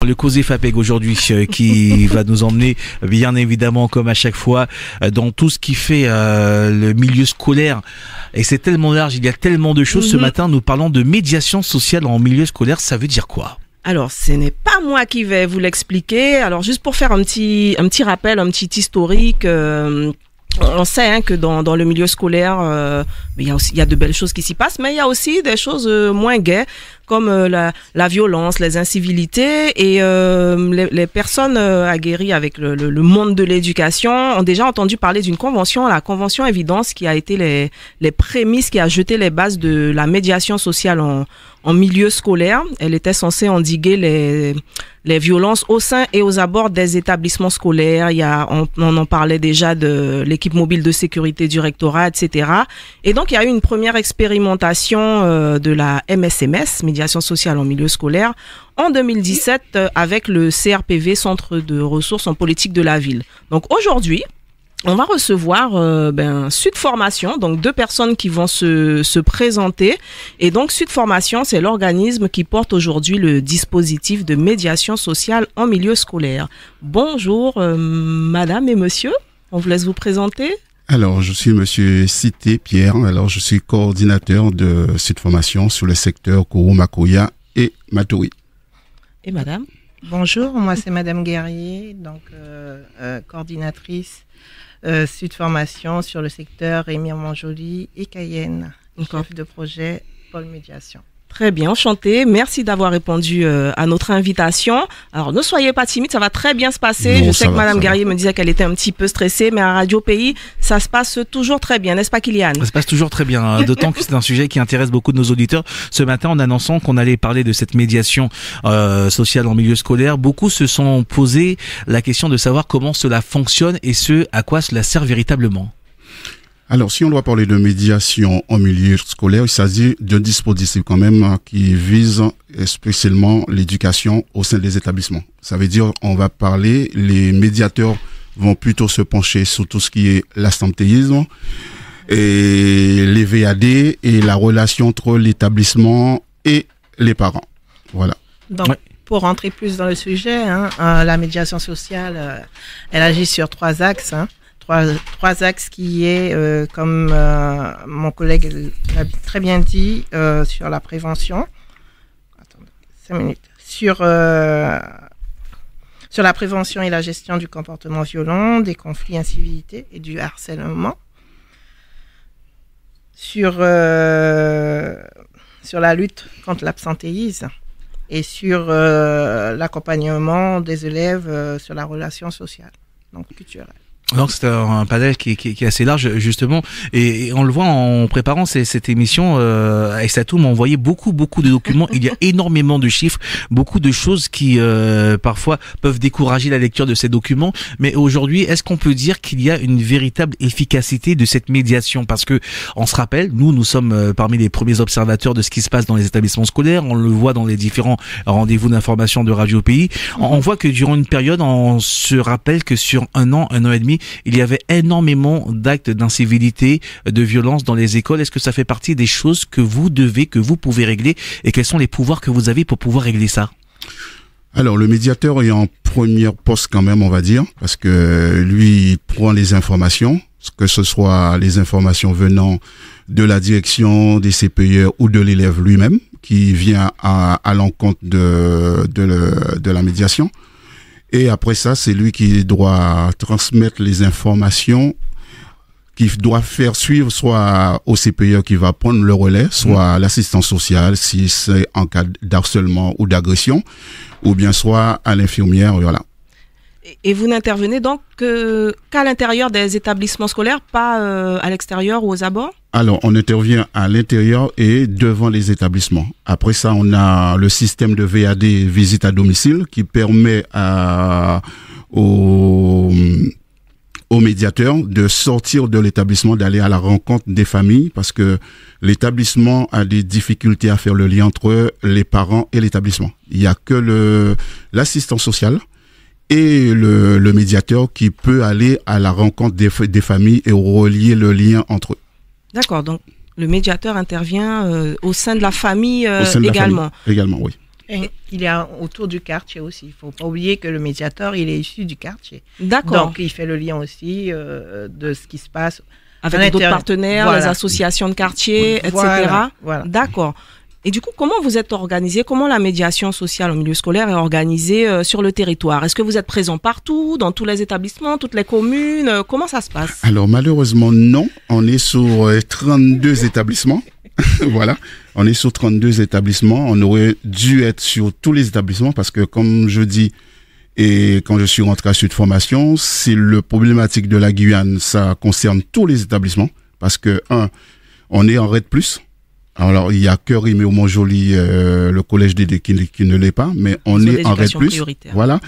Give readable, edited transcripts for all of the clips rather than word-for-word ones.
le Causé FAPEG aujourd'hui qui va nous emmener bien évidemment comme à chaque fois dans tout ce qui fait le milieu scolaire. Et c'est tellement large, il y a tellement de choses. Ce matin, nous parlons de médiation sociale en milieu scolaire. Ça veut dire quoi? Alors, ce n'est pas moi qui vais vous l'expliquer. Alors, juste pour faire un petit rappel, un petit historique, on sait que dans le milieu scolaire, il y a de belles choses qui s'y passent, mais il y a aussi des choses moins gaies, comme la violence, les incivilités, et les personnes aguerries avec le monde de l'éducation ont déjà entendu parler d'une convention, la convention Évidence, qui a été les prémices, qui a jeté les bases de la médiation sociale en milieu scolaire. Elle était censée endiguer les violences au sein et aux abords des établissements scolaires. On en parlait déjà de l'équipe mobile de sécurité du rectorat, etc. Et donc, il y a eu une première expérimentation de la MSMS, médiation sociale en milieu scolaire, en 2017 avec le CRPV, Centre de ressources en politique de la ville. Donc aujourd'hui, on va recevoir Sud Formation, donc 2 personnes qui vont se présenter. Et donc Sud Formation, c'est l'organisme qui porte aujourd'hui le dispositif de médiation sociale en milieu scolaire. Bonjour madame et monsieur, on vous laisse vous présenter. Alors, je suis monsieur Cité Pierre. Alors, je suis coordinateur de Sud Formation sur le secteur Kourou-Makoya et Matoury. Et madame? Bonjour, moi c'est madame Guerrier, donc coordinatrice Sud Formation sur le secteur Rémy-Montjoly et Cayenne, chef de projet Pôle Médiation. Très bien, enchanté. Merci d'avoir répondu à notre invitation. Alors, ne soyez pas timide, ça va très bien se passer. Je sais que madame Guerrier me disait qu'elle était un petit peu stressée, mais à Radio Pays, ça se passe toujours très bien, n'est-ce pas Kylian? Ça se passe toujours très bien, d'autant que c'est un sujet qui intéresse beaucoup de nos auditeurs. Ce matin, en annonçant qu'on allait parler de cette médiation sociale en milieu scolaire, beaucoup se sont posé la question de savoir comment cela fonctionne et à quoi cela sert véritablement. Alors, si on doit parler de médiation en milieu scolaire, il s'agit d'un dispositif quand même qui vise spécialement l'éducation au sein des établissements. Ça veut dire, on va parler, les médiateurs vont plutôt se pencher sur tout ce qui est l'absentéisme et les VAD et la relation entre l'établissement et les parents. Voilà. Donc, pour rentrer plus dans le sujet, la médiation sociale, elle agit sur 3 axes. Trois axes qui est, comme mon collègue l'a très bien dit, sur la prévention. Attendez, 5 minutes. Sur la prévention et la gestion du comportement violent, des conflits, incivilités et du harcèlement. Sur la lutte contre l'absentéisme et sur l'accompagnement des élèves sur la relation sociale, donc culturelle. Donc c'est un panel qui est assez large justement, et on le voit en préparant cette émission. Aïssatou m'a envoyé beaucoup de documents. Il y a énormément de chiffres, beaucoup de choses qui parfois peuvent décourager la lecture de ces documents. Mais aujourd'hui, est-ce qu'on peut dire qu'il y a une véritable efficacité de cette médiation? Parce que on se rappelle, nous sommes parmi les premiers observateurs de ce qui se passe dans les établissements scolaires. On le voit dans les différents rendez-vous d'information de Radio Pays. On voit que durant une période, on se rappelle que sur un an et demi, il y avait énormément d'actes d'incivilité, de violence dans les écoles. Est-ce que ça fait partie des choses que vous pouvez régler, et quels sont les pouvoirs que vous avez pour pouvoir régler ça? Alors, le médiateur est en première poste quand même, on va dire, parce que lui, il prend les informations, que ce soit les informations venant de la direction, des CPE ou de l'élève lui-même, qui vient à l'encontre de la médiation. Et après ça, c'est lui qui doit transmettre les informations, qui doit faire suivre soit au CPE qui va prendre le relais, soit à l'assistance sociale si c'est en cas d'harcèlement ou d'agression, ou bien soit à l'infirmière, voilà. Et vous n'intervenez donc qu'à l'intérieur des établissements scolaires, pas à l'extérieur ou aux abords? Alors, on intervient à l'intérieur et devant les établissements. Après ça, on a le système de VAD, visite à domicile, qui permet aux médiateurs de sortir de l'établissement, d'aller à la rencontre des familles, parce que l'établissement a des difficultés à faire le lien entre les parents et l'établissement. Il n'y a que l'assistant social et le médiateur qui peut aller à la rencontre des familles et relier le lien entre eux. D'accord, donc le médiateur intervient au sein de la famille également. Également, oui. Et il est autour du quartier aussi. Il faut pas oublier que le médiateur, il est issu du quartier. D'accord. Donc, il fait le lien aussi de ce qui se passe Avec d'autres partenaires, voilà. les associations de quartier, etc. Voilà. D'accord. Et du coup, comment vous êtes organisé? Comment la médiation sociale en milieu scolaire est organisée sur le territoire? Est-ce que vous êtes présent partout, dans tous les établissements, toutes les communes? Comment ça se passe? Alors malheureusement non, on est sur 32 établissements. Voilà, on est sur 32 établissements. On aurait dû être sur tous les établissements parce que comme je dis, et quand je suis rentré à Sud Formation, c'est le problématique de la Guyane, ça concerne tous les établissements parce que on est en RED+. Alors, il y a que Riméo Montjoly, le collège d'Édé qui ne l'est pas, mais on est en RED+. Voilà.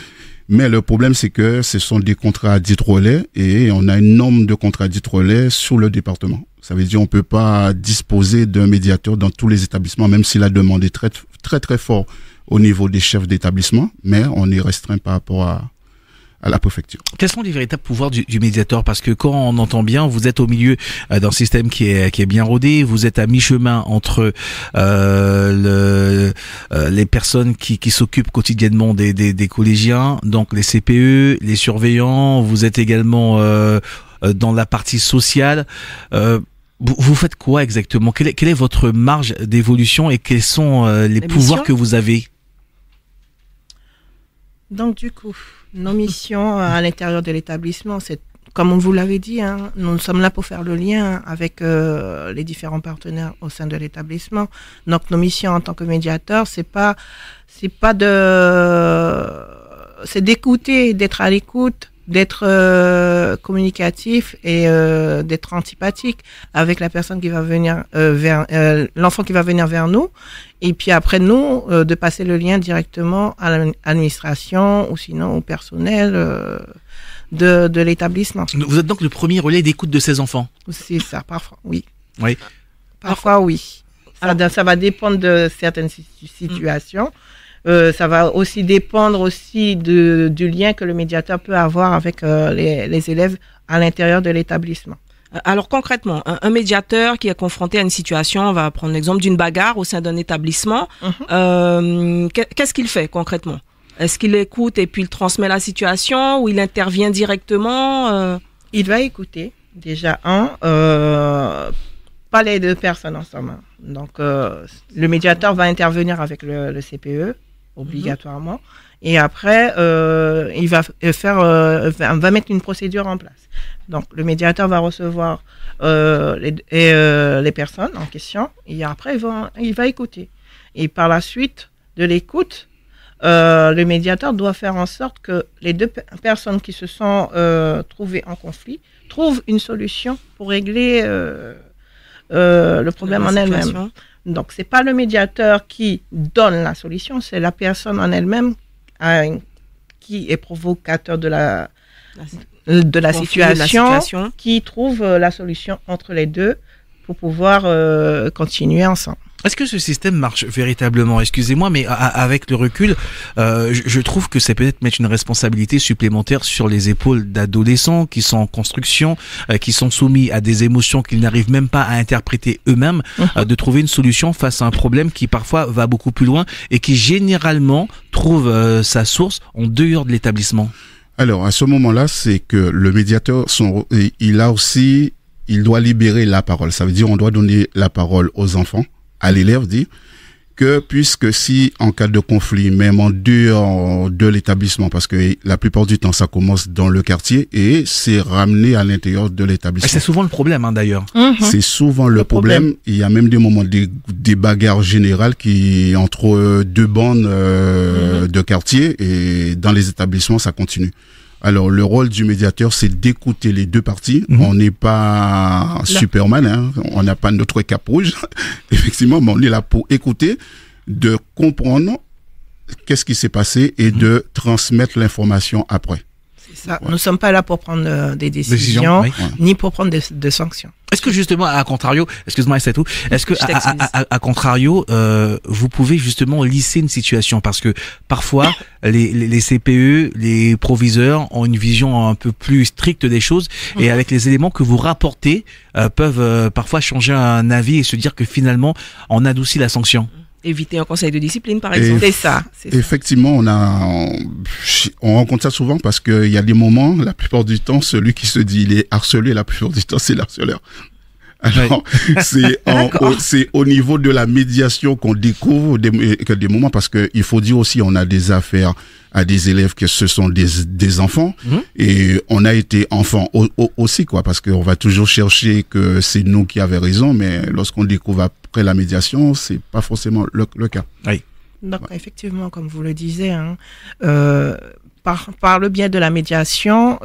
Mais le problème, c'est que ce sont des contrats dits relais et on a un nombre de contrats dits relais sur le département. Ça veut dire on peut pas disposer d'un médiateur dans tous les établissements, même si la demande est très, très, très forte au niveau des chefs d'établissement, mais on est restreint par rapport à la préfecture. Quels sont les véritables pouvoirs du médiateur? Parce que quand on entend bien, vous êtes au milieu d'un système qui est bien rodé, vous êtes à mi-chemin entre les personnes qui s'occupent quotidiennement des collégiens, donc les CPE, les surveillants, vous êtes également dans la partie sociale. Vous faites quoi exactement? Quelle est votre marge d'évolution et quels sont les pouvoirs que vous avez? Donc du coup, nos missions à l'intérieur de l'établissement, c'est comme on vous l'avait dit, hein, nous sommes là pour faire le lien avec les différents partenaires au sein de l'établissement. Donc nos missions en tant que médiateur, c'est d'écouter, d'être à l'écoute, d'être communicatif et d'être antipathique avec la personne qui va venir vers l'enfant qui va venir vers nous, et puis après nous de passer le lien directement à l'administration ou sinon au personnel de l'établissement. Vous êtes donc le premier relais d'écoute de ces enfants? C'est ça, parfois, oui. Oui. Parfois, oui. Ça va dépendre de certaines situations. Ça va aussi dépendre aussi du lien que le médiateur peut avoir avec les élèves à l'intérieur de l'établissement. Alors concrètement, un médiateur qui est confronté à une situation, on va prendre l'exemple d'une bagarre au sein d'un établissement, qu'est-ce qu'il fait concrètement? Est-ce qu'il écoute et puis il transmet la situation ou il intervient directement? Il va écouter déjà pas les deux personnes ensemble. Donc le médiateur va intervenir avec le CPE obligatoirement et après il va va mettre une procédure en place. Donc le médiateur va recevoir les personnes en question et après il va écouter. Et par la suite de l'écoute, le médiateur doit faire en sorte que les deux personnes qui se sont trouvées en conflit trouvent une solution pour régler le problème en elle-même. Donc, c'est pas le médiateur qui donne la solution, c'est la personne en elle-même qui est provocateur de la situation, qui trouve la solution entre les deux pour pouvoir continuer ensemble. Est-ce que ce système marche véritablement? Excusez-moi, mais avec le recul, je trouve que c'est peut-être mettre une responsabilité supplémentaire sur les épaules d'adolescents qui sont en construction, qui sont soumis à des émotions qu'ils n'arrivent même pas à interpréter eux-mêmes, de trouver une solution face à un problème qui parfois va beaucoup plus loin et qui généralement trouve sa source en dehors de l'établissement. Alors, à ce moment-là, c'est que le médiateur, il doit libérer la parole. Ça veut dire on doit donner la parole aux enfants, à l'élève, dit que puisque si en cas de conflit, même en dehors de l'établissement, parce que la plupart du temps ça commence dans le quartier et c'est ramené à l'intérieur de l'établissement. C'est souvent le problème, hein, d'ailleurs. C'est souvent le problème. Il y a même des moments des bagarres générales entre deux bandes de quartier, et dans les établissements ça continue. Alors, le rôle du médiateur, c'est d'écouter les deux parties. On n'est pas Superman, hein. On n'a pas notre cape rouge, effectivement, mais on est là pour écouter, de comprendre qu'est-ce qui s'est passé et de transmettre l'information après. C'est ça. Ouais. Nous ne sommes pas là pour prendre des décisions, ni pour prendre des sanctions. Est-ce que justement, à contrario, excuse-moi, c'est tout. Est-ce que à contrario, vous pouvez justement lisser une situation, parce que parfois les CPE, les proviseurs ont une vision un peu plus stricte des choses, et avec les éléments que vous rapportez, peuvent parfois changer un avis et se dire que finalement on adoucit la sanction. Éviter un conseil de discipline, par exemple. C'est ça. Effectivement, on rencontre ça souvent parce qu'il y a des moments, la plupart du temps, celui qui se dit il est harcelé, la plupart du temps, c'est l'harceleur. Alors, c'est au niveau de la médiation qu'on découvre des moments, parce que il faut dire aussi, on a des affaires à des élèves que ce sont des enfants, et on a été enfants aussi, quoi, parce qu'on va toujours chercher que c'est nous qui avons raison, mais lorsqu'on découvre après la médiation, c'est pas forcément le cas. Oui. Donc, effectivement, comme vous le disiez, par le biais de la médiation,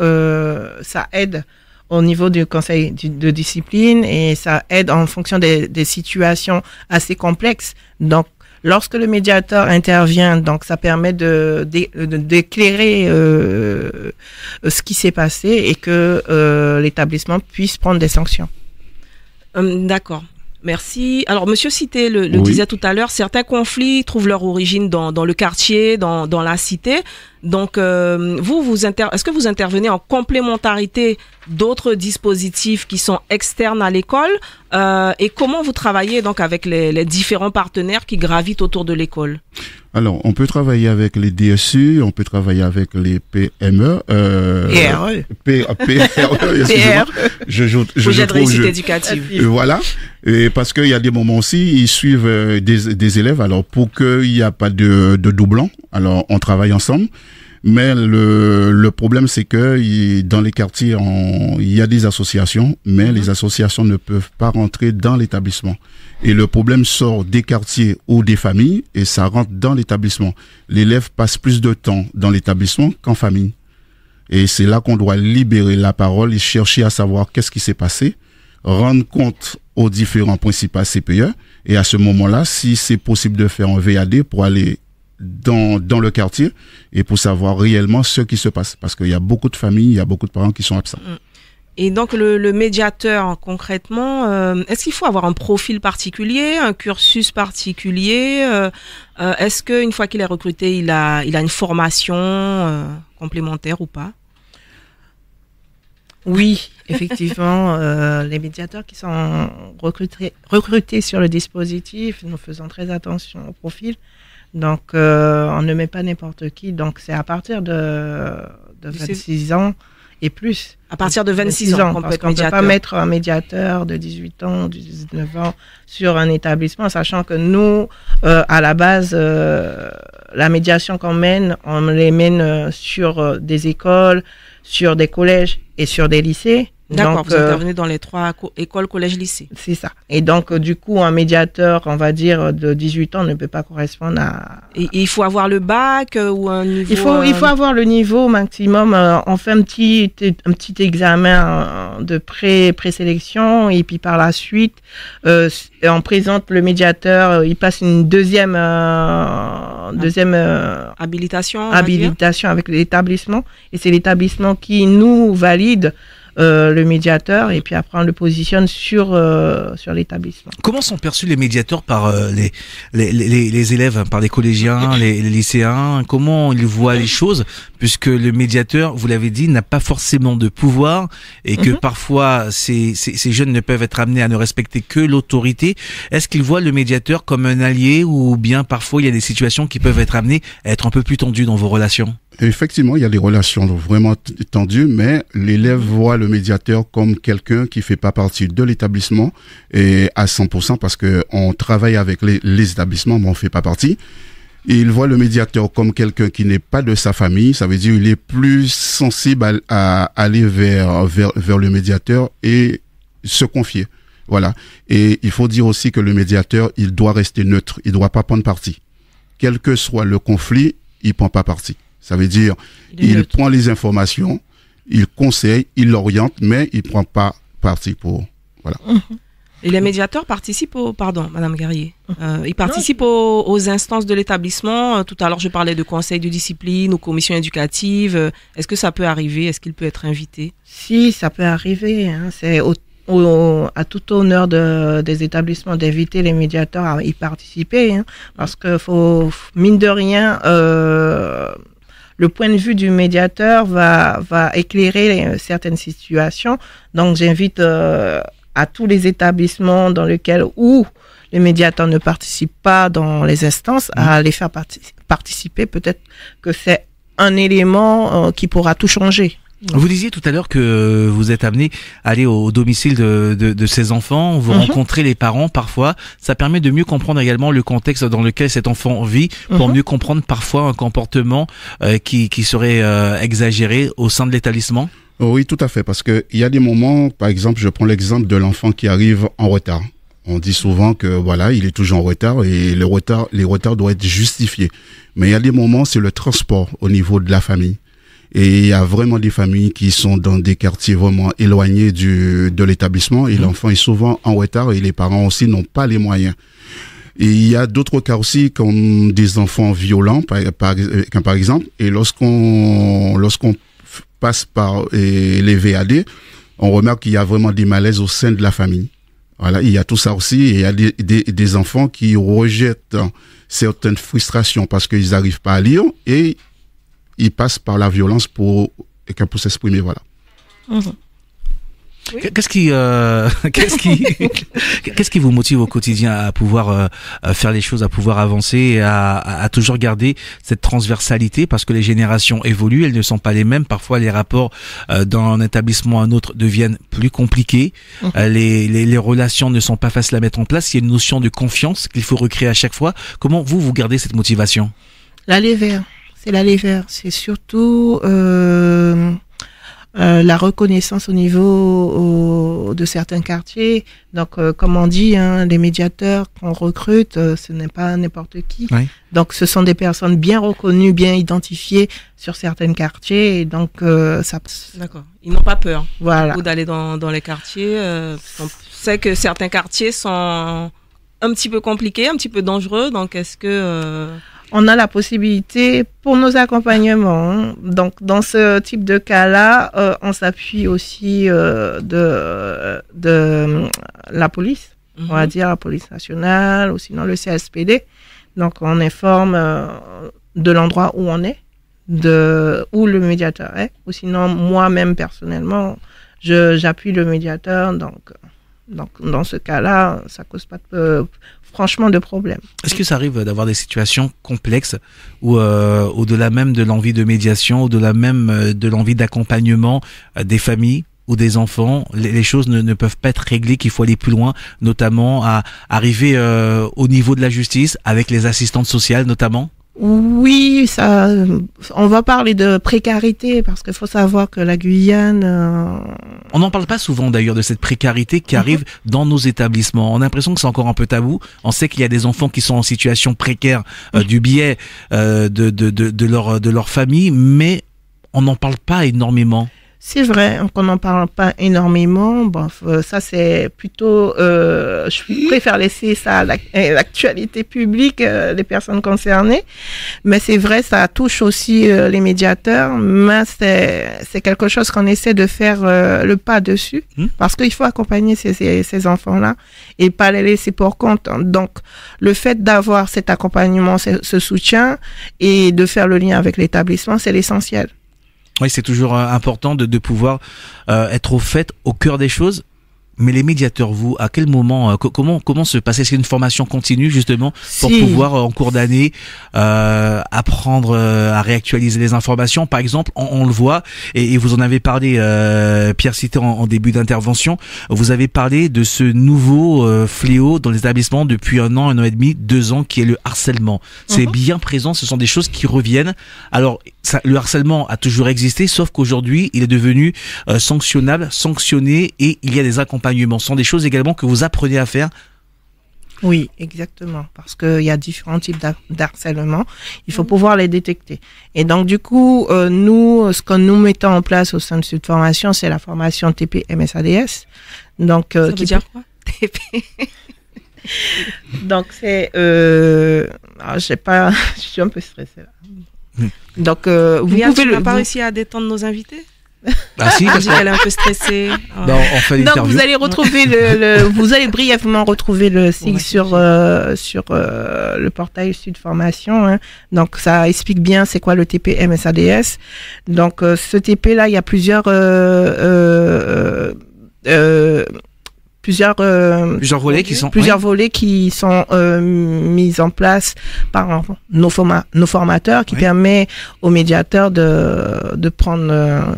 ça aide au niveau du conseil de discipline, et ça aide en fonction des situations assez complexes. Donc, lorsque le médiateur intervient, donc ça permet d'éclairer ce qui s'est passé et que l'établissement puisse prendre des sanctions. D'accord. Merci. Alors, Monsieur Cité le disait tout à l'heure, certains conflits trouvent leur origine dans le quartier, dans la cité. Donc, est-ce que vous intervenez en complémentarité d'autres dispositifs qui sont externes à l'école, et comment vous travaillez donc avec les différents partenaires qui gravitent autour de l'école? Alors, on peut travailler avec les DSU, on peut travailler avec les PME, excusez-moi. Projet de réussite éducative. Voilà. Et parce qu'il y a des moments aussi, ils suivent des élèves. Alors, pour qu'il n'y a pas de doublons, alors on travaille ensemble. Mais le problème, c'est que dans les quartiers, il y a des associations, mais les associations ne peuvent pas rentrer dans l'établissement. Et le problème sort des quartiers ou des familles, et ça rentre dans l'établissement. L'élève passe plus de temps dans l'établissement qu'en famille. Et c'est là qu'on doit libérer la parole et chercher à savoir qu'est-ce qui s'est passé, rendre compte aux différents principaux CPE, et à ce moment-là, si c'est possible de faire un VAD pour aller dans le quartier et pour savoir réellement ce qui se passe, parce qu'il y a beaucoup de familles, il y a beaucoup de parents qui sont absents. Et donc le médiateur, concrètement, est-ce qu'il faut avoir un profil particulier, un cursus particulier, est-ce qu'une fois qu'il est recruté, il a une formation complémentaire ou pas? Oui, effectivement, les médiateurs qui sont recrutés sur le dispositif, nous faisons très attention au profil. Donc, on ne met pas n'importe qui. Donc, c'est à partir de 26 ans et plus. À partir de 26 ans, parce qu'on ne peut pas mettre un médiateur de 18 ans, de 19 ans sur un établissement, sachant que nous, à la base, la médiation qu'on mène, on les mène sur des écoles, sur des collèges et sur des lycées. D'accord, donc, vous intervenez dans les 3 écoles, collèges, lycées. C'est ça. Et donc, du coup, un médiateur, on va dire, de 18 ans ne peut pas correspondre à... Et il faut avoir le bac ou un niveau... Il faut avoir le niveau maximum. On fait un petit examen de présélection, et puis par la suite, on présente le médiateur, il passe une deuxième habilitation avec l'établissement. Et c'est l'établissement qui nous valide le médiateur, et puis après on le positionne sur l'établissement. Comment sont perçus les médiateurs par les élèves, par les collégiens, les lycéens? Comment ils voient les choses, puisque le médiateur, vous l'avez dit, n'a pas forcément de pouvoir, et que parfois ces jeunes ne peuvent être amenés à ne respecter que l'autorité. Est-ce qu'ils voient le médiateur comme un allié, ou bien parfois il y a des situations qui peuvent être amenées à être un peu plus tendues dans vos relations? Effectivement, il y a des relations vraiment tendues, mais l'élève voit le médiateur comme quelqu'un qui fait pas partie de l'établissement, et à 100%, parce que on travaille avec les établissements, mais on fait pas partie. Et il voit le médiateur comme quelqu'un qui n'est pas de sa famille. Ça veut dire il est plus sensible à aller vers le médiateur et se confier. Voilà. Et il faut dire aussi que le médiateur, il doit rester neutre. Il doit pas prendre parti. Quel que soit le conflit, il prend pas parti. Ça veut dire, il prend les informations, il conseille, il oriente, mais il prend pas parti pour, voilà. Et les médiateurs participent pardon, Madame Guerrier, ils participent aux instances de l'établissement. Tout à l'heure, je parlais de conseil de discipline ou commission éducative. Est-ce que ça peut arriver? Est-ce qu'il peut être invité? Si, ça peut arriver. C'est à tout honneur des établissements d'inviter les médiateurs à y participer, parce que faut, mine de rien, le point de vue du médiateur va éclairer certaines situations. Donc, j'invite à tous les établissements où les médiateurs ne participent pas dans les instances, à les faire participer, peut-être que c'est un élément qui pourra tout changer. Vous disiez tout à l'heure que vous êtes amené à aller au domicile de ces enfants, vous rencontrez les parents parfois, ça permet de mieux comprendre également le contexte dans lequel cet enfant vit, pour mieux comprendre parfois un comportement qui serait exagéré au sein de l'établissement. Oui, tout à fait, parce que il y a des moments, par exemple, je prends l'exemple de l'enfant qui arrive en retard. On dit souvent que voilà, il est toujours en retard et les retards doivent être justifiés. Mais il y a des moments, c'est le transport au niveau de la famille. Et il y a vraiment des familles qui sont dans des quartiers vraiment éloignés de l'établissement et l'enfant est souvent en retard et les parents aussi n'ont pas les moyens. Et il y a d'autres cas aussi comme des enfants violents, par exemple. Et lorsqu'on passe par les VAD, on remarque qu'il y a vraiment des malaises au sein de la famille. Voilà, il y a tout ça aussi. Et il y a des enfants qui rejettent certaines frustrations parce qu'ils n'arrivent pas à lire et ils passent par la violence pour s'exprimer, voilà. Oui. Qu'est-ce qui vous motive au quotidien à pouvoir faire les choses, à pouvoir avancer, et à toujours garder cette transversalité, parce que les générations évoluent, elles ne sont pas les mêmes. Parfois, les rapports d'un établissement à un autre deviennent plus compliqués. Les relations ne sont pas faciles à mettre en place. Il y a une notion de confiance qu'il faut recréer à chaque fois. Comment vous gardez cette motivation? L'aller vers. C'est l'aller vers. C'est surtout la reconnaissance au niveau de certains quartiers. Donc, comme on dit, les médiateurs qu'on recrute, ce n'est pas n'importe qui. Oui. Donc, ce sont des personnes bien reconnues, bien identifiées sur certains quartiers. Et donc, ça. D'accord. Ils n'ont pas peur. Voilà. Ou d'aller dans les quartiers. On sait que certains quartiers sont un petit peu compliqués, un petit peu dangereux. Donc, est-ce que on a la possibilité pour nos accompagnements. Donc, dans ce type de cas-là, on s'appuie aussi de la police, on va dire la police nationale ou sinon le CSPD. Donc, on informe de l'endroit où on est, où le médiateur est, ou sinon moi-même personnellement, j'appuie le médiateur. Donc, dans ce cas-là, ça cause pas franchement de problème. Est-ce que ça arrive d'avoir des situations complexes où au-delà même de l'envie de médiation, au-delà même de l'envie d'accompagnement des familles ou des enfants, les choses ne peuvent pas être réglées, qu'il faut aller plus loin, notamment à arriver au niveau de la justice avec les assistantes sociales notamment? Oui, ça, on va parler de précarité parce qu'il faut savoir que la Guyane. On n'en parle pas souvent d'ailleurs de cette précarité qui arrive dans nos établissements. On a l'impression que c'est encore un peu tabou. On sait qu'il y a des enfants qui sont en situation précaire du biais de leur famille, mais on n'en parle pas énormément. C'est vrai qu'on n'en parle pas énormément. Bon, ça c'est plutôt, je préfère laisser ça à l'actualité publique, des personnes concernées. Mais c'est vrai, ça touche aussi les médiateurs. Mais c'est quelque chose qu'on essaie de faire le pas dessus, parce qu'il faut accompagner ces enfants-là et pas les laisser pour compte. Donc, le fait d'avoir cet accompagnement, ce soutien et de faire le lien avec l'établissement, c'est l'essentiel. Oui, c'est toujours important de pouvoir être au cœur des choses. Mais les médiateurs, vous, à quel moment, comment se passe? Est-ce qu'il y a une formation continue justement pour pouvoir en cours d'année apprendre à réactualiser les informations? Par exemple, on le voit et vous en avez parlé, Pierre Cité en début d'intervention. Vous avez parlé de ce nouveau fléau dans les établissements depuis 1 an, 1 an et demi, 2 ans, qui est le harcèlement. C'est bien présent. Ce sont des choses qui reviennent. Alors, le harcèlement a toujours existé, sauf qu'aujourd'hui, il est devenu sanctionnable, sanctionné, et il y a des accompagnements. Ce sont des choses également que vous apprenez à faire. Oui, exactement, parce qu'il y a différents types d'harcèlement. Il faut pouvoir les détecter. Et donc, du coup, nous, ce que nous mettons en place au sein de cette formation, c'est la formation TP-MSADS. Donc, ça veut dire quoi, TP? Donc, c'est... je suis un peu stressée là. Donc, vous pouvez pas réussi à détendre nos invités? Ah si, parce qu'elle est un peu stressée. Non, on fait l'interview. Donc vous allez retrouver vous allez brièvement retrouver le site sur le portail Sud Formation. Hein. Donc ça explique bien c'est quoi le TP MSADS. Donc ce TP là, il y a plusieurs plusieurs volets qui sont volets qui sont mis en place par nos formateurs qui permet aux médiateurs de prendre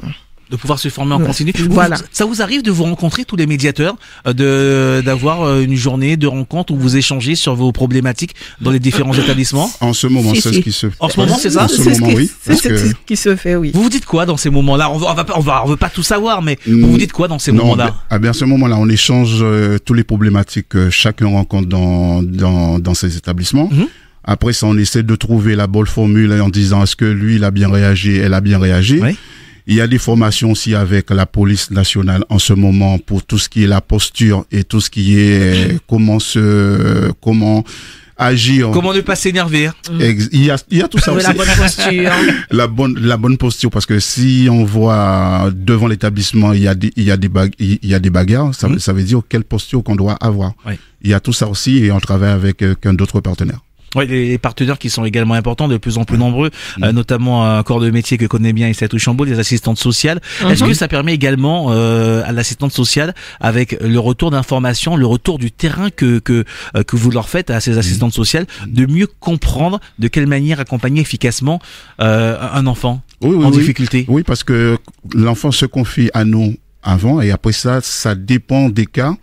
de pouvoir se former en continu. Voilà. Ça vous arrive de vous rencontrer tous les médiateurs, d'avoir une journée de rencontre où vous échangez sur vos problématiques dans les différents établissements? En ce moment, c'est ce qui se fait. En ce moment, c'est ça? En ce moment, oui. C'est ce qui se fait, oui. Vous vous dites quoi dans ces moments-là? On veut pas tout savoir, mais vous vous dites quoi dans ces moments-là? À ce moment-là, on échange toutes les problématiques que chacun rencontre dans ces établissements. Après ça, on essaie de trouver la bonne formule en disant est-ce que lui, il a bien réagi, elle a bien réagi. Oui. Il y a des formations aussi avec la police nationale en ce moment pour tout ce qui est la posture et tout ce qui est comment agir. Comment ne pas s'énerver. Il y a tout ça aussi. La bonne posture. la bonne posture, parce que si on voit devant l'établissement il y a des bagarres, ça veut dire quelle posture qu'on doit avoir. Oui. Il y a tout ça aussi et on travaille avec d'autres partenaires. Oui, les partenaires qui sont également importants, de plus en plus nombreux, notamment un corps de métier que connaît bien Aïssatou Chambaud, les assistantes sociales. Est-ce que ça permet également à l'assistante sociale, avec le retour d'informations, le retour du terrain que vous leur faites à ces assistantes sociales, de mieux comprendre de quelle manière accompagner efficacement un enfant en difficulté? Oui, parce que l'enfant se confie à nous avant et après ça dépend des cas.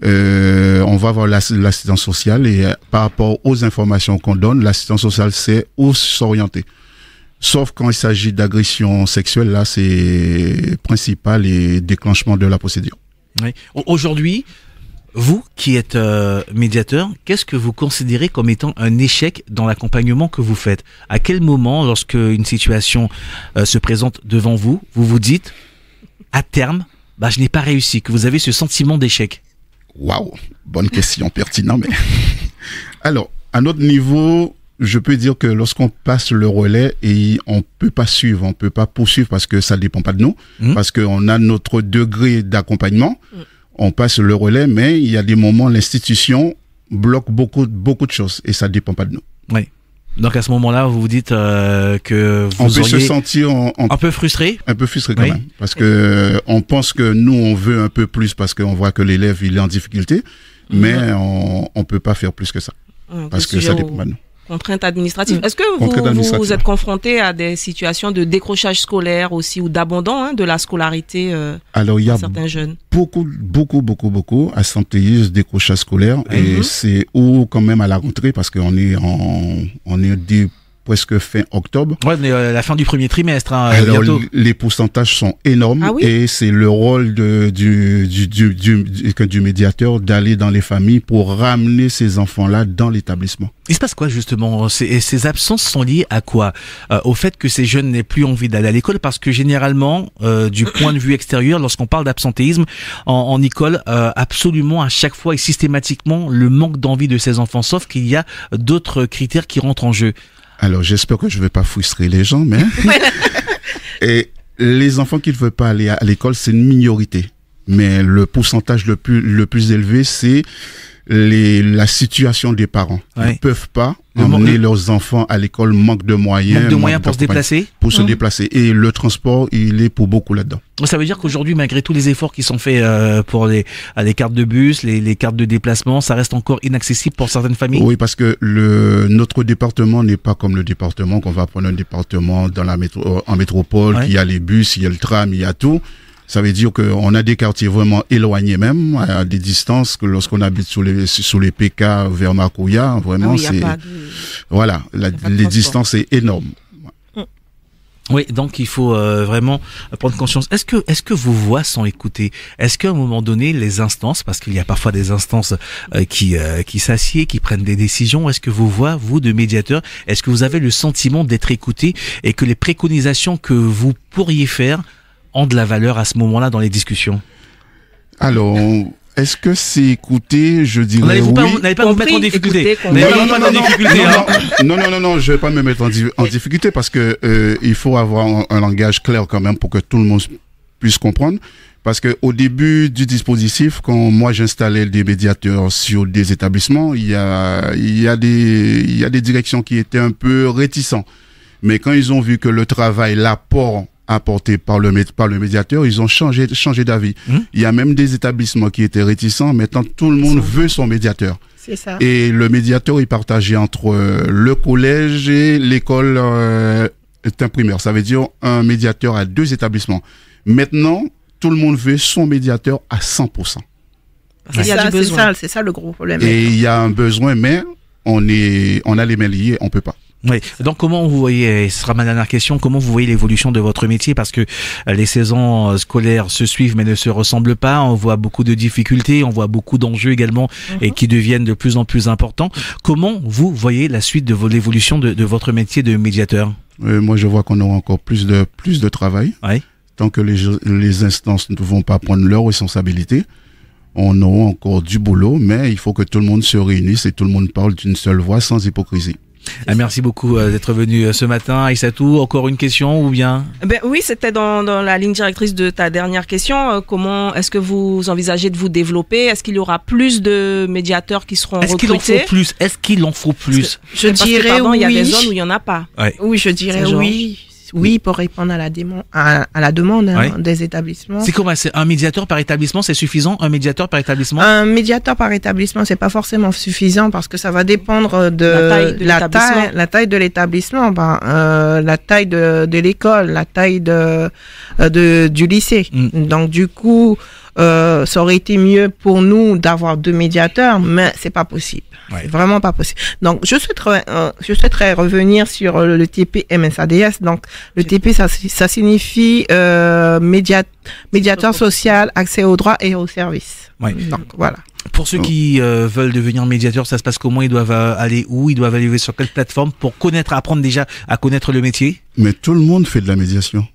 On va voir l'assistance sociale et par rapport aux informations qu'on donne, l'assistance sociale sait où s'orienter. Sauf quand il s'agit d'agression sexuelle, là c'est principal et déclenchement de la procédure. Oui. Aujourd'hui, vous qui êtes médiateur, qu'est-ce que vous considérez comme étant un échec dans l'accompagnement que vous faites? À quel moment, lorsque une situation se présente devant vous, vous vous dites à terme, je n'ai pas réussi, que vous avez ce sentiment d'échec? Waouh, bonne question, pertinent. Mais alors, à notre niveau, je peux dire que lorsqu'on passe le relais et on peut pas suivre, on peut pas poursuivre parce que ça dépend pas de nous, parce qu'on a notre degré d'accompagnement. On passe le relais, mais il y a des moments l'institution bloque beaucoup de choses et ça dépend pas de nous. Oui. Donc à ce moment-là, vous vous dites que vous on peut se sentir un peu frustré. Un peu frustré quand même, parce que on pense que nous on veut un peu plus parce qu'on voit que l'élève il est en difficulté, mais on peut pas faire plus que ça, parce que ça dépend pas de nous. Contraintes administratives. Est-ce que vous êtes confronté à des situations de décrochage scolaire aussi ou d'abandon de la scolarité Alors, il y a certains jeunes? Beaucoup absentéisme, décrochage scolaire et c'est quand même à la rentrée parce qu'on est presque fin octobre. Ouais, mais la fin du premier trimestre, alors, bientôt. Les pourcentages sont énormes et c'est le rôle du médiateur d'aller dans les familles pour ramener ces enfants-là dans l'établissement. Il se passe quoi justement? Ces absences sont liées à quoi? Au fait que ces jeunes n'aient plus envie d'aller à l'école, parce que généralement, du point de vue extérieur, lorsqu'on parle d'absentéisme en école, absolument à chaque fois et systématiquement le manque d'envie de ces enfants, sauf qu'il y a d'autres critères qui rentrent en jeu. Alors, j'espère que je vais pas frustrer les gens, mais et les enfants qui ne veulent pas aller à l'école, c'est une minorité. Mais le pourcentage le plus élevé, c'est la situation des parents. Ils ne peuvent pas emmener leurs enfants à l'école, manque de moyens. Manque de moyens pour se déplacer. Pour se déplacer. Et le transport, il est pour beaucoup là-dedans. Ça veut dire qu'aujourd'hui, malgré tous les efforts qui sont faits pour les cartes de bus, les cartes de déplacement, ça reste encore inaccessible pour certaines familles? Oui, parce que notre département n'est pas comme le département qu'on va prendre un département en métropole, qui a les bus, il y a le tram, il y a tout. Ça veut dire qu'on a des quartiers vraiment éloignés même, à des distances que lorsqu'on habite sous les PK vers Makouya, vraiment voilà, les distances c'est énorme. Oui, donc il faut vraiment prendre conscience. Est-ce que vos voix sont écoutées? Est-ce qu'à un moment donné, les instances, parce qu'il y a parfois des instances qui s'assiedent, qui prennent des décisions, est-ce que vos voix, vous de médiateurs, est-ce que vous avez le sentiment d'être écoutés et que les préconisations que vous pourriez faire ont de la valeur à ce moment-là dans les discussions? Alors, est-ce que c'est écouté? Je dirais oui. Vous n'allez pas vous mettre en difficulté. Non, je vais pas me mettre en difficulté parce que il faut avoir un langage clair quand même pour que tout le monde puisse comprendre. Parce que au début du dispositif, quand moi j'installais des médiateurs sur des établissements, il y a des directions qui étaient un peu réticents. Mais quand ils ont vu que le travail, l'apport apportées par le médiateur, ils ont changé d'avis. Il y a même des établissements qui étaient réticents. Maintenant, tout le monde veut son médiateur. C'est ça. Et le médiateur est partagé entre le collège et l'école primaire. Ça veut dire un médiateur à 2 établissements. Maintenant, tout le monde veut son médiateur à 100%. C'est ça le gros problème. Et il y a un besoin, mais on a les mains liées, on peut pas. Oui. Donc, comment vous voyez, et ce sera ma dernière question, comment vous voyez l'évolution de votre métier? Parce que les saisons scolaires se suivent mais ne se ressemblent pas. On voit beaucoup de difficultés, on voit beaucoup d'enjeux également et qui deviennent de plus en plus importants. Comment vous voyez la suite de l'évolution de votre métier de médiateur? Moi, je vois qu'on aura encore plus de travail. Oui. Tant que les instances ne vont pas prendre leurs responsabilités, on aura encore du boulot, mais il faut que tout le monde se réunisse et tout le monde parle d'une seule voix sans hypocrisie. Merci beaucoup d'être venu ce matin. Aïssatou, encore une question ou bien? Oui, c'était dans la ligne directrice de ta dernière question. Comment est-ce que vous envisagez de vous développer? Est-ce qu'il y aura plus de médiateurs qui seront recrutés? Est-ce qu'il en faut plus? Je dirais oui. Il y a des zones où il n'y en a pas. Ouais. Oui, je dirais oui. Oui, pour répondre à la demande des établissements. C'est comment? C'est un médiateur par établissement, c'est suffisant? Un médiateur par établissement? Un médiateur par établissement, c'est pas forcément suffisant parce que ça va dépendre de la taille de l'établissement, la taille de l'école, la taille du lycée. Donc du coup, ça aurait été mieux pour nous d'avoir 2 médiateurs, mais c'est pas possible. Ouais. C'est vraiment pas possible. Donc, je souhaiterais revenir sur le TP MSADS. Donc, le TP, ça signifie médiateur social, accès aux droits et aux services. Ouais. Donc, voilà. Pour ceux qui veulent devenir médiateurs, ça se passe comment? Ils doivent aller où? Ils doivent aller sur quelle plateforme pour apprendre déjà à connaître le métier? Mais tout le monde fait de la médiation.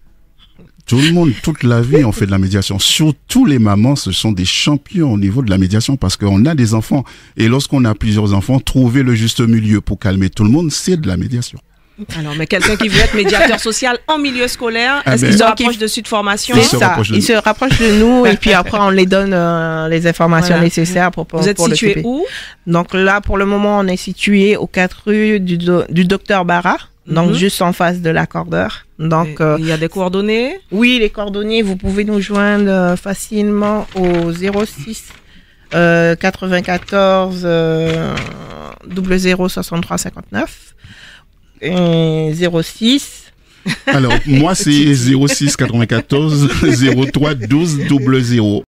Tout le monde, toute la vie, on fait de la médiation. Surtout les mamans, ce sont des champions au niveau de la médiation parce qu'on a des enfants. Et lorsqu'on a plusieurs enfants, trouver le juste milieu pour calmer tout le monde, c'est de la médiation. Alors, mais quelqu'un qui veut être médiateur social en milieu scolaire, est-ce qu'il se rapproche de Sud Formation? C'est ça, il se rapproche de nous et puis après on les donne les informations nécessaires pour Vous êtes situé où? Donc là, pour le moment, on est situé aux 4 rues du Docteur Barra. Donc, juste en face de l'accordeur. Donc, il y a des coordonnées? Oui, les coordonnées, vous pouvez nous joindre facilement au 06 94 00 63 59 et 06. Alors, moi, c'est 06 94 03 12 00.